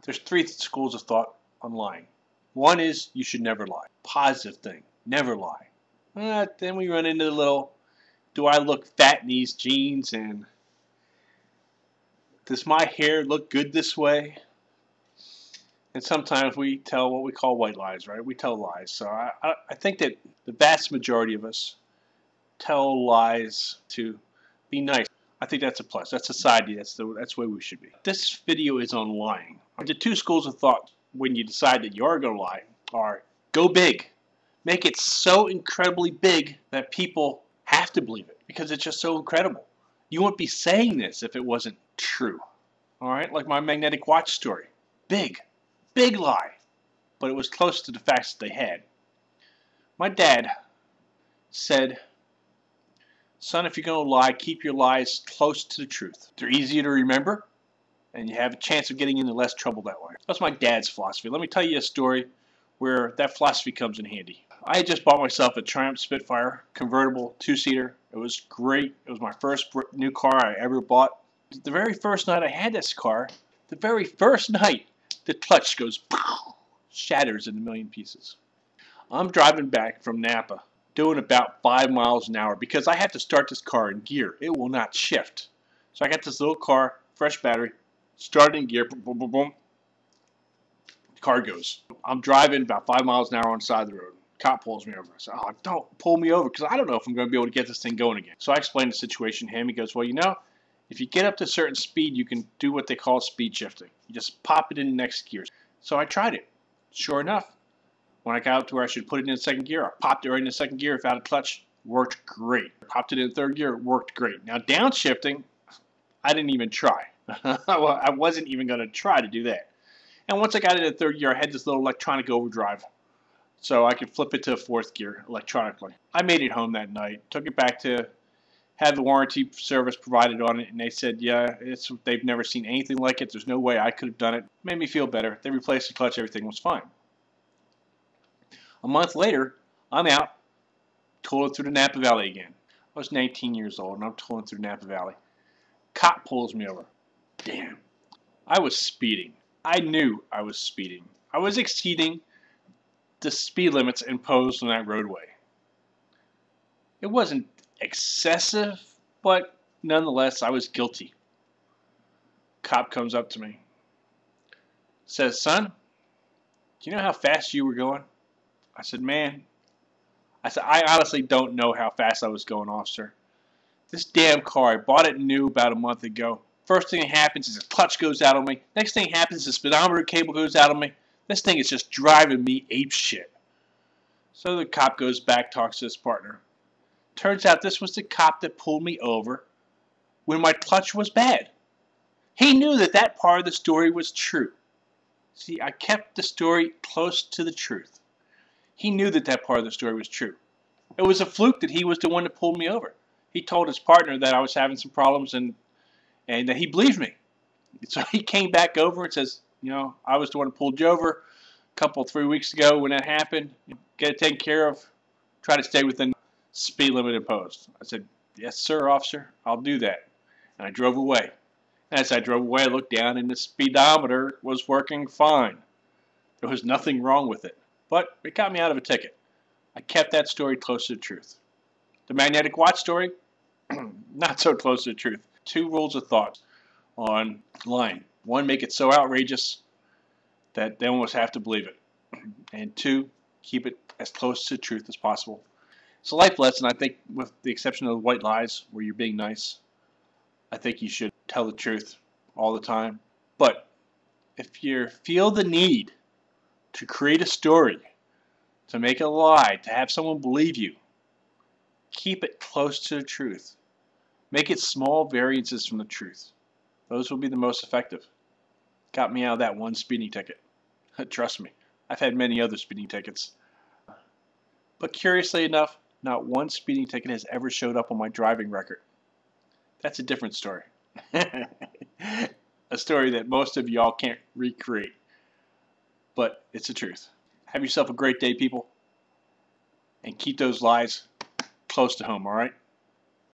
There's three schools of thought on lying. One is you should never lie. Positive thing. Never lie. Then we run into the little, do I look fat in these jeans, and does my hair look good this way? And sometimes we tell what we call white lies, right? We tell lies. So I think that the vast majority of us tell lies to be nice. I think that's a plus. That's society. That's the way we should be. This video is on lying. The two schools of thought when you decide that you are going to lie are go big. Make it so incredibly big that people have to believe it because it's just so incredible. You wouldn't be saying this if it wasn't true. All right? Like my magnetic watch story. Big lie. But it was close to the facts that they had. My dad said, son, if you're going to lie, keep your lies close to the truth. They're easier to remember, and you have a chance of getting into less trouble that way. That's my dad's philosophy. Let me tell you a story where that philosophy comes in handy. I had just bought myself a Triumph Spitfire convertible 2-seater. It was great. It was my first new car I ever bought. The very first night I had this car, the very first night, the clutch goes pow, shatters in a million pieces. I'm driving back from Napa doing about 5 miles an hour because I have to start this car in gear. It will not shift. So I got this little car, fresh battery, started in gear, boom, boom, boom, boom. The car goes. I'm driving about 5 miles an hour on the side of the road. Cop pulls me over. I said, oh, don't pull me over because I don't know if I'm going to be able to get this thing going again. So I explained the situation to him. He goes, well, you know, if you get up to a certain speed, you can do what they call speed shifting. You just pop it in the next gear. So I tried it. Sure enough, when I got up to where I should put it in second gear, I popped it right in the second gear without a clutch. Worked great. Popped it in third gear. Worked great. Now downshifting, I didn't even try. Well, I wasn't even going to try to do that. And once I got it in third gear, I had this little electronic overdrive. So I could flip it to fourth gear electronically. I made it home that night. Took it back to have the warranty service provided on it, and they said, yeah, they've never seen anything like it. There's no way I could have done it. Made me feel better. They replaced the clutch. Everything was fine. A month later, I'm out tooling through the Napa Valley again. I was 19 years old, and I'm tooling through Napa Valley. Cop pulls me over. Damn. I was speeding. I knew I was speeding. I was exceeding the speed limits imposed on that roadway. It wasn't excessive, but nonetheless, I was guilty. Cop comes up to me. Says, son, do you know how fast you were going? I said, I honestly don't know how fast I was going, officer. This damn car, I bought it new about a month ago. First thing that happens is the clutch goes out on me. Next thing that happens is the speedometer cable goes out on me. This thing is just driving me apeshit. So the cop goes back, talks to his partner. Turns out this was the cop that pulled me over when my clutch was bad. He knew that that part of the story was true. See, I kept the story close to the truth. He knew that that part of the story was true. It was a fluke that he was the one that pulled me over. He told his partner that I was having some problems and that he believed me. So he came back over and says, you know, I was the one who pulled you over a 3 weeks ago when that happened. Get it taken care of. Try to stay within the speed limit imposed. I said, yes, sir, officer. I'll do that. And I drove away. As I drove away, I looked down and the speedometer was working fine. There was nothing wrong with it. But it got me out of a ticket. I kept that story close to the truth. The magnetic watch story, not so close to the truth. Two rules of thought on lying. One, make it so outrageous that they almost have to believe it. And two, keep it as close to the truth as possible. It's a life lesson, I think, with the exception of the white lies where you're being nice. I think you should tell the truth all the time. But if you feel the need to create a story, to make a lie, to have someone believe you, keep it close to the truth. Make it small variances from the truth. Those will be the most effective. Got me out of that one speeding ticket. Trust me, I've had many other speeding tickets. But curiously enough, not one speeding ticket has ever showed up on my driving record. That's a different story. A story that most of y'all can't recreate. But it's the truth. Have yourself a great day, people. And keep those lies close to home, all right?